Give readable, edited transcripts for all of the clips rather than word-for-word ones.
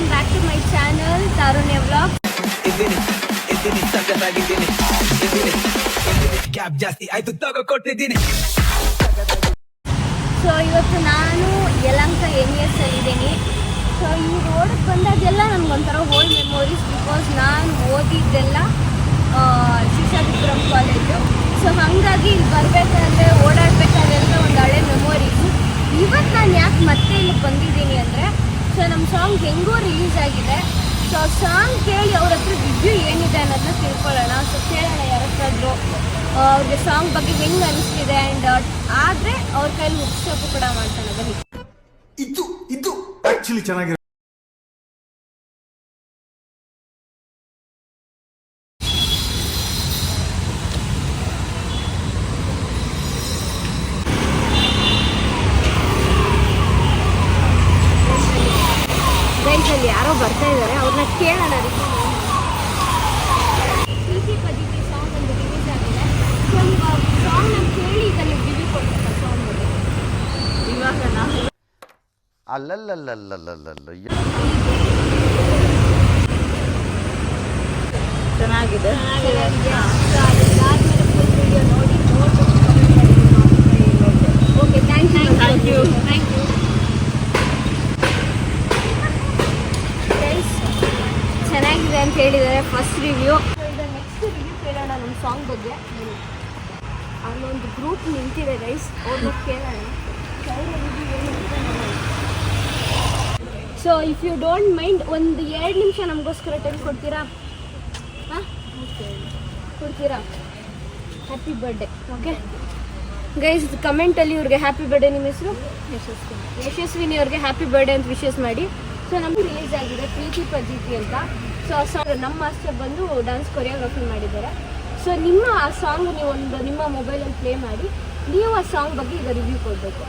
Welcome back to my channel Tarunya vlog. So ಇವತ್ತು ನಾನು Yelahanka NES ಅಲ್ಲಿದ್ದೀನಿ. So ಈ ರೋಡಿಗೆ ಬಂದಾಗೆಲ್ಲ ನನಗೊಂಥರ ಓಲ್ಡ್ ಮೆಮೊರೀಸ್. ಬಿಕಾಸ್ ನಾನು ಓದಿದ್ದೆಲ್ಲ ಶಿಶಾಪುರಂ ಕಾಲೇಜು. ಸೊ ಹಾಗಾಗಿ ಇಲ್ಲಿ ಬರಬೇಕಾದ್ರೆ ಓಡಾಡಬೇಕಾದ್ರೆಲ್ಲ ಒಂದು ಹಳೆ ಮೆಮೊರೀಸು. ಇವತ್ತು ನಾನು ಯಾಕೆ ಮತ್ತೆ ಇಲ್ಲಿ ಬಂದಿದ್ದೀನಿ ಅಂದರೆ, ಸೊ ನಮ್ಮ ಸಾಂಗ್ ಹೆಂಗೋ ರಿಲೀಸ್ ಆಗಿದೆ. ಸೊ ಸಾಂಗ್ ಕೇಳಿ ಅವ್ರ ಹತ್ರ ರಿವ್ಯೂ ಏನಿದೆ ಅನ್ನೋದನ್ನ ತಿಳ್ಕೊಳ್ಳೋಣ. ಸೊ ಕೇಳೋಣ ಯಾರ ಹತ್ರ ಅವ್ರಿಗೆ ಸಾಂಗ್ ಬಗ್ಗೆ ಹೆಂಗೆ ಅನಿಸ್ತಿದೆ. ಆ್ಯಂಡ್ ಆದರೆ ಅವ್ರ ಕೈಲಿ ಮುಗಿಸೋಕ್ಕೂ ಕೂಡ ಮಾಡ್ತಾನೆ. ಬನ್ನಿ. ಇದು ಆಕ್ಚುಲಿ ಚೆನ್ನಾಗಿರೋ ಗೈಸಲ್ಲಿ ಯಾರೋ ಬರ್ತಾ ಇದ್ದಾರೆ, ಅವ್ರನ್ನ ಕೇಳೋಣ. ಪ್ರೀತಿ ಪದ್ಧತಿ ಸಾಂಗ್ ಒಂದು ರಿಲೀಸ್ ಆಗಿದೆ. ಸೊ ನೀವು ಸಾಂಗ್ ನಾನು ಕೇಳಿ ಈಗ ನೀವು ರಿವ್ಯೂ ಕೊಡ್ತೀರಾ ಸಾಂಗ್ ಬಗ್ಗೆ? ಇವಾಗ ನಾವು ಚೆನ್ನಾಗಿದೆ. ಅದಾದ್ಮೇಲೆ ಫುಲ್ ವಿಡಿಯೋ ನೋಡಿ ಓಕೆ. Thank you. ಚೆನ್ನಾಗಿದೆ ಅಂತ ಹೇಳಿದ್ದಾರೆ ಫಸ್ಟ್ ರಿವ್ಯೂ. ಈಗ ನೆಕ್ಸ್ಟ್ ರಿವ್ಯೂ ಕೇಳೋಣ ನಮ್ಮ ಸಾಂಗ್ ಬಗ್ಗೆ. ಅಲ್ಲೊಂದು ಗ್ರೂಪ್ ನಿಂತಿದೆ ಗೈಸ್, ಅವ್ರನ್ನ ಕೇಳೋಣ. So if you don't mind ಒಂದು 2 ನಿಮಿಷ ನಮಗೋಸ್ಕರ ಟೈಮ್ ಕೊಡ್ತೀರಾ? ಹಾಂ ಕೊಡ್ತೀರಾ? Happy birthday. ಓಕೆ ಗೈಸ್, ಕಮೆಂಟಲ್ಲಿ ಇವ್ರಿಗೆ ಹ್ಯಾಪಿ ಬರ್ಡೇ. ನಿಮ್ಮ ಹೆಸರು? ಯಶಸ್ವಿನಿ ಅವ್ರಿಗೆ ಹ್ಯಾಪಿ ಬರ್ಡೇ ಅಂತ ವಿಶಸ್ ಮಾಡಿ. ಸೊ ನಮಗೆ ರಿಲೀಸ್ ಆಗಿದೆ ಪ್ರೀತಿ ಪದ್ಧತಿ ಅಂತ. ಸೊ ಆ ಸಾಂಗ್ ನಮ್ಮ ಮಾಸ್ಟರ್ ಬಂದು ಡ್ಯಾನ್ಸ್ ಕೊರಿಯೋಗ್ರಫಿ ಮಾಡಿದ್ದಾರೆ. ಸೊ ನಿಮ್ಮ ಆ ಸಾಂಗ್ ನೀವು ನಿಮ್ಮ ಮೊಬೈಲಲ್ಲಿ ಪ್ಲೇ ಮಾಡಿ, ನೀವು ಆ ಸಾಂಗ್ ಬಗ್ಗೆ ಈಗ ರಿವ್ಯೂ ಕೊಡಬೇಕು.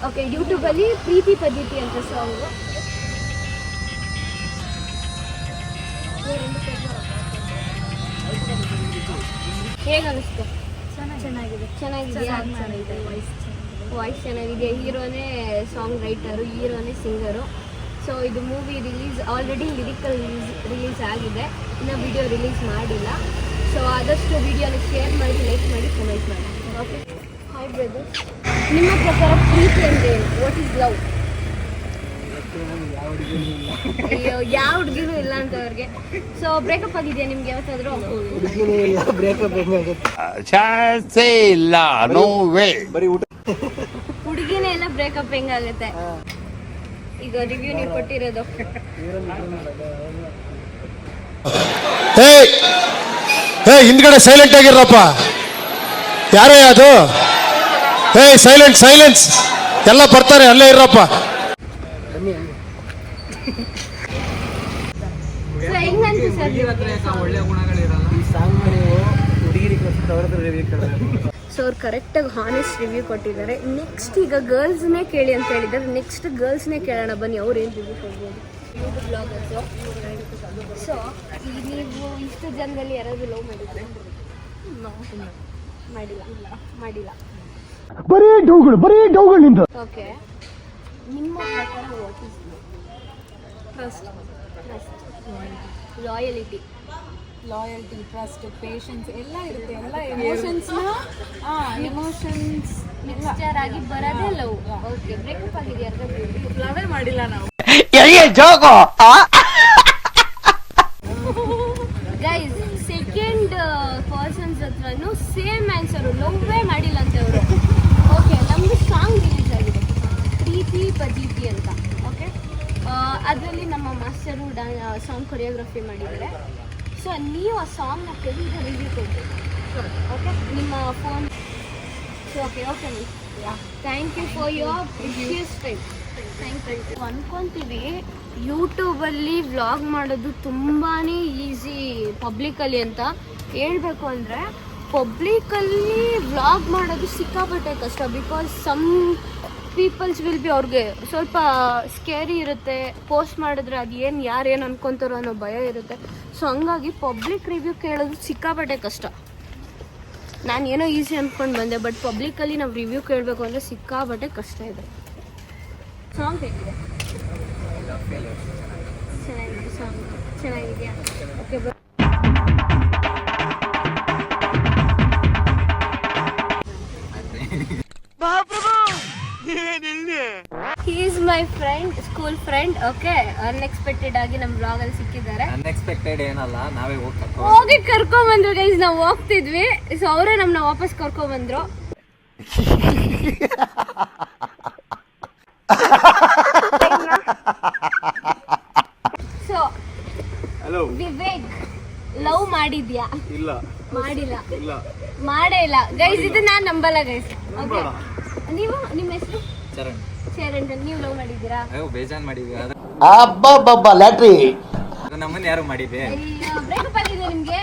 ಓಕೆ ಯೂಟ್ಯೂಬಲ್ಲಿ ಪ್ರೀತಿ ಪದ್ಧತಿ ಅಂತ ಸಾಂಗು. ಹೇಗೆ ಅನಿಸ್ತು? ಚೆನ್ನಾಗಿದೆಯಾ? ವಾಯ್ಸ್ ಚೆನ್ನಾಗಿದೆ. ಹೀರೋನೇ ಸಾಂಗ್ ರೈಟರು, ಹೀರೋನೇ ಸಿಂಗರು. ಸೊ ಇದು ಮೂವಿ ಆಲ್ರೆಡಿ ಲಿರಿಕಲ್ ರಿಲೀಸ್ ಆಗಿದೆ, ಇನ್ನೂ ವಿಡಿಯೋ ರಿಲೀಸ್ ಮಾಡಿಲ್ಲ. ಸೊ ಆದಷ್ಟು ವಿಡಿಯೋನ ಶೇರ್ ಮಾಡಿ, ಲೈಕ್ ಮಾಡಿ, ಕಮೆಂಟ್ ಮಾಡಿ. ಓಕೆ ಹಾಯ್ ಬ್ರದರ್, ನಿಮ್ಮ ಪ್ರಕಾರ ಪ್ರೀತಿ ಅಂದರೆ ಏನು? What is love? ಅಯ್ಯೋ ಯಾವ ಹುಡುಗಿನೂ ಇಲ್ಲ ಅಂತ ಅವ್ರಿಗೆ. ಸೊ ಬ್ರೇಕಪ್ ಆಗಿದೆಯಾ ನಿಮ್ಗೆ ಯಾವತ್ತಾದ್ರೂ? ಹುಡುಗಿನೇ ಎಲ್ಲ ಬ್ರೇಕಪ್ ಹೆಂಗಾಗುತ್ತೆ? ಈಗ ರಿವ್ಯೂ ನೀವು ಕೊಟ್ಟಿರೋದು. ಹಿಂದ್ಗಡೆ ಸೈಲೆಂಟ್ ಆಗಿರಪ್ಪ. ಯಾರೇ ಅದು? ಸೈಲೆನ್ಸ್ ಎಲ್ಲ ಬರ್ತಾರೆ, ಅಲ್ಲೇ ಇರಪ್ಪ. ಸೊ ಅವ್ರು ಕರೆಕ್ಟಾಗಿ ಹಾನೆಸ್ಟ್ ರಿವ್ಯೂ ಕೊಟ್ಟಿದ್ದಾರೆ. ನೆಕ್ಸ್ಟ್ ಈಗ ಗರ್ಲ್ಸ್ನೇ ಕೇಳಿ ಅಂತ ಹೇಳಿದ್ದಾರೆ. ನೆಕ್ಸ್ಟ್ ಗರ್ಲ್ಸ್ನೇ ಕೇಳೋಣ ಬನ್ನಿ, ಅವ್ರು ಏನು ರಿವ್ಯೂ ಕೊಡ್ಬೋದು. YouTube bloggers. ಸೊ ನೀವು ಇಷ್ಟು ಜನದಲ್ಲಿ ಯಾರಾದರೂ ಲವ್ ಮಾಡಿದ್ರೆ? ಮಾಡಿಲ್ಲ. ಬರೀ ಡೌಗಳು ನಿಂತ. ಓಕೆ, ನಿಮ್ಮ ಪ್ರಕಾರ what is trust, loyalty, trust, patience ಎಲ್ಲ ಇರುತ್ತೆ. ಎಲ್ಲ ಎಮೋಷನ್ಸ್ ಮಿಕ್ಸ್ಚರ್ ಆಗಿ ಬರೋದೇ ಲವ್. ಓಕೆ, ಬ್ರೇಕಪ್ ಆಗಿದೆ ಯಾರಿಗಾದ್ರೂ? ಲವೇ ಮಾಡಿಲ್ಲ ನಾವು. ಗೈಸ್, ಸೆಕೆಂಡ್ ಪರ್ಸನ್ಸ್ ಹತ್ರನೂ ಸೇಮ್ ಆನ್ಸರು, ಲವ್ವೇ ಮಾಡಿಲ್ಲ ಅಂತ ಅವರು. ಓಕೆ, ನಮ್ಮದು ಸಾಂಗ್ ರಿಲೀಸ್ ಆಗಿದೆ ಪ್ರೀತಿ ಪದ್ಧತಿ ಅಂತ. ಓಕೆ, ಅದರಲ್ಲಿ ನಮ್ಮ ಮಾಸ್ಟರು ಸಾಂಗ್ ಕೊರಿಯೋಗ್ರಫಿ ಮಾಡಿದ್ದಾರೆ. ಸೊ ನೀವು ಆ ಸಾಂಗ್ನ ಕೇಳಿ ರಿವ್ಯೂ ಕೊಡ್ಬೇಕು. ಓಕೆ, ನಿಮ್ಮ phone. Okay thank you for your precious time. Thank you. ಅನ್ಕೊತೀವಿ ಯೂಟ್ಯೂಬಲ್ಲಿ ವ್ಲಾಗ್ ಮಾಡೋದು ತುಂಬಾ ಈಸಿ ಪಬ್ಲಿಕಲ್ಲಿ ಅಂತ. ಹೇಳ್ಬೇಕು ಅಂದರೆ ಪಬ್ಲಿಕಲ್ಲಿ ವ್ಲಾಗ್ ಮಾಡೋದು ಸಿಕ್ಕಾಪಟ್ಟೆ ಕಷ್ಟ. Because some peoples will be, ಅವ್ರಿಗೆ ಸ್ವಲ್ಪ ಸ್ಕೇರಿ ಇರುತ್ತೆ. ಪೋಸ್ಟ್ ಮಾಡಿದ್ರೆ ಅದು ಯಾರೇನು ಅನ್ಕೊತಾರೋ ಅನ್ನೋ ಭಯ ಇರುತ್ತೆ. ಸೊ ಹಂಗಾಗಿ ಪಬ್ಲಿಕ್ ರಿವ್ಯೂ ಕೇಳೋದು ಸಿಕ್ಕಾಪಟ್ಟೆ ಕಷ್ಟ. ನಾನು ಏನೋ ಈಸಿ ಅಂದ್ಕೊಂಡು ಬಂದೆ, ಬಟ್ ಪಬ್ಲಿಕಲ್ಲಿ ನಾವು ರಿವ್ಯೂ ಕೇಳಬೇಕು ಅಂದರೆ ಸಿಕ್ಕಾಪಟ್ಟೆ ಕಷ್ಟ ಇದೆ. ಸಾಂಗ್ ಹೇಗಿದೆ? ಚೆನ್ನಾಗಿದೆ ಸಾಂಗ್, ಚೆನ್ನಾಗಿದೆಯಾ? Okay bro. He is my friend, school friend. Okay, unexpected ಆಗಿ ನಮ್ಮ ಬ್ಲಾಗ್ ಅಲ್ಲಿ ಸಿಕ್ಕಿದ್ದಾರೆ. ಅನ್ಎಕ್ಸ್ಪೆಕ್ಟೆಡ್ ಏನಲ್ಲ, ನಾವೇ ಹೋಗಿ ಕರ್ಕೊಂಡ್ ಬಂದ್ರು ಗೈಸ್. ನಾವು ಹೋಗ್ತಿದ್ವಿ, ಸೊ ಅವರೇ ನಮ್ಮನ್ನ ವಾಪಸ್ ಕರ್ಕೊಂಡ್ ಬಂದ್ರು. ಸೊ ಹಲೋ ವಿವೇಕ್, ಲವ್ ಮಾಡಿದ್ಯಾ? ಇಲ್ಲ ಮಾಡಿಲ್ಲ, ಇಲ್ಲ ಮಾಡೇ ಇಲ್ಲ ಗೈಸ್. ಇದು ನಾನ್ ನಂಬಲ್ಲ ಗೈಸ್. ಓಕೆ, ನೀವು ನಿಮ್ಮ ಹೆಸರು? ಚರಣ್. ಶರಣ್. ನೀವು ಲವ್ ಮಾಡಿದ್ದೀರಾ? ಅಯ್ಯೋ ಬೇಜಾನ್ ಮಾಡಿದ್ವಿ. ಅಬ್ಬಬ್ಬಬ್ಬ ಲ್ಯಾಟ್ರಿ. ಅದು ನಮ್ಮನ್ನ ಯಾರು ಮಾಡಿದ್ವಿ? ಬ್ರೇಕಪ್ ಆಗಿದೆ ನಿಮ್ಗೆ?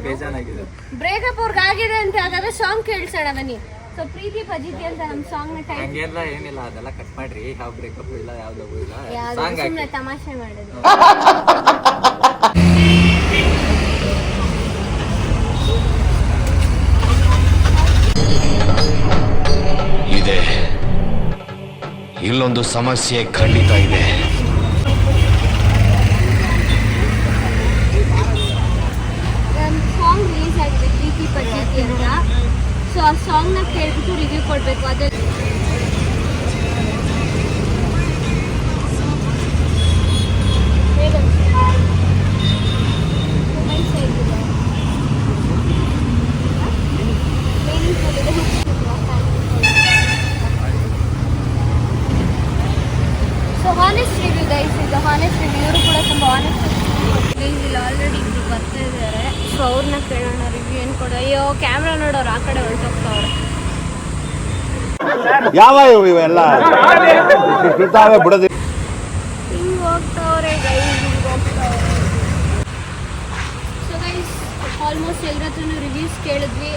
ಬೇಜಾನಾಗಿದೆ. ಬ್ರೇಕಪ್ ಅವ್ರಿಗೆ ಆಗಿದೆ ಅಂತ ಹಾಗಾದ್ರೆ ಸಾಂಗ್ ಕೇಳ್ಸೋಣ ಬನ್ನಿ. ಸೊ ಪ್ರೀತಿ ಪಜಿತಿ ಅಂತ ನಮ್ಮ ಸಾಂಗ್ ನ ಟೈಪ್. ಹಂಗೆಲ್ಲ ಏನಿಲ್ಲ, ಅದೆಲ್ಲ ಕಟ್ ಮಾಡ್ರಿ. ಯಾವ ಬ್ರೇಕಪ್ ಇಲ್ಲ, ಯಾವ್ದು ಇಲ್ಲ. ಯಾವ್ದು ಸಾಂಗ್ ಸುಮ್ಮನೆ ತಮಾಷೆ ಮಾಡೋದು. ಇದೆ, ಇಲ್ಲೊಂದು ಸಮಸ್ಯೆ ಖಂಡಿತ ಇದೆ. ಸಾಂಗ್ ರಿಲೀಸ್ ಆಗಿದೆ ಪ್ರೀತಿ ಪಜಿತಿ ಅಂತ. ಸೊ ಆ ಸಾಂಗ್ ನ ಕೇಳ್ಬಿಟ್ಟು ರಿವ್ಯೂ ಕೊಡ್ಬೇಕು. ಅದೇ ಸೊ ಹಾನೆಸ್ಟ್ ರಿವ್ಯೂ ಗೈಸ್, ಇದು ಹಾನೆಸ್ಟ್ ರಿವ್ಯೂ. ಇವರು ಕೂಡ ತುಂಬ ಹಾನೆಸ್ಟ್ ಗೈಸ್. ಇಲ್ಲಿ ಆಲ್ರೆಡಿ ಇಬ್ರು ಬರ್ತಾ ಇದ್ದಾರೆ. ಸೊ ಅವ್ರನ್ನ ಕೇಳೋಣ ರಿವ್ಯೂ ಏನು ಕೊಡೋ. ಅಯ್ಯೋ ಕ್ಯಾಮ್ರಾ ನೋಡೋರು ಆ ಕಡೆ ಹೊರಟೋಗ್ತಾವ್ರೆ. ಯಾವ ಇವೆಲ್ಲ ಬಿಡೋದು. ಹಿಂಗೆ ಹೋಗ್ತಾವ್ರೆ ಗೈಸ್, ಹಿಂಗೆ ಹೋಗ್ತಾವ್ರೆ. ಸೊ ಗೈಸ್, ಆಲ್ಮೋಸ್ಟ್ ಎಲ್ಲರ ಹತ್ರನೂ ರಿವ್ಯೂಸ್ ಕೇಳಿದ್ವಿ.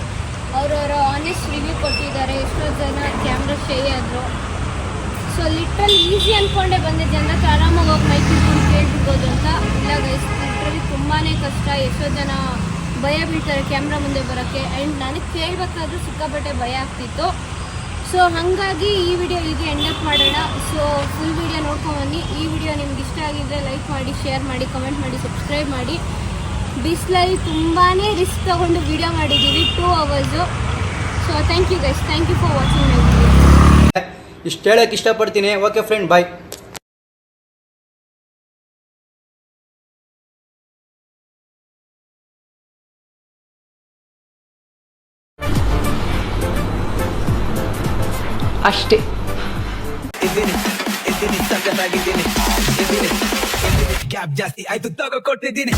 ಅವರವರ ಆನೆಸ್ಟ್ ರಿವ್ಯೂ ಕೊಟ್ಟಿದ್ದಾರೆ. ಎಷ್ಟೋ ಜನ ಕ್ಯಾಮ್ರಾ ಶೈ ಆದರು. ಸೊ ಲಿಟ್ರಲಿ ಈಸಿ ಅಂದ್ಕೊಂಡೆ ಬಂದೆ, ಜನಕ್ಕೆ ಆರಾಮಾಗಿ ಹೋಗಿ ಮೈಕ್ ಇಟ್ಕೊಂಡು ಕೇಳ್ಬಿಡ್ಬೋದು ಅಂತ. ಇಲ್ಲ ಗೈಸ್, ಲಿಟ್ರಲಿ ತುಂಬಾ ಕಷ್ಟ. ಎಷ್ಟೋ ಜನ ಭಯ ಬೀಳ್ತಾರೆ ಕ್ಯಾಮ್ರಾ ಮುಂದೆ ಬರೋಕ್ಕೆ. ಆ್ಯಂಡ್ ನನಗೆ ಕೇಳಬೇಕಾದ್ರೂ ಸಿಕ್ಕಾಪಟ್ಟೆ ಭಯ ಆಗ್ತಿತ್ತು. ಸೊ ಹಾಗಾಗಿ ಈ ವಿಡಿಯೋ ಇಲ್ಲಿಗೆ ಎಂಡಪ್ ಮಾಡೋಣ. ಸೊ ಫುಲ್ ವಿಡಿಯೋ ನೋಡ್ಕೊಂಬನ್ನಿ. ಈ ವಿಡಿಯೋ ನಿಮ್ಗೆ ಇಷ್ಟ ಆಗಿದ್ದರೆ ಲೈಕ್ ಮಾಡಿ, ಶೇರ್ ಮಾಡಿ, ಕಮೆಂಟ್ ಮಾಡಿ, ಸಬ್ಸ್ಕ್ರೈಬ್ ಮಾಡಿ. ಬಿಸಿಲಲ್ಲಿ ತುಂಬಾ ರಿಸ್ಕ್ ತೊಗೊಂಡು ವಿಡಿಯೋ ಮಾಡಿದ್ದೀವಿ 2 hours. So thank you guys, thank you for watching my video. ಇಷ್ಟು ಹೇಳಕ್ಕೆ ಇಷ್ಟಪಡ್ತೀನಿ. Okay friend, bye. ಅಷ್ಟೇ. ಕ್ಯಾಬ್ ಜಾಸ್ತಿ ಆಯ್ತು, ತಗೋ ಕೊಟ್ಟಿದ್ದೀನಿ.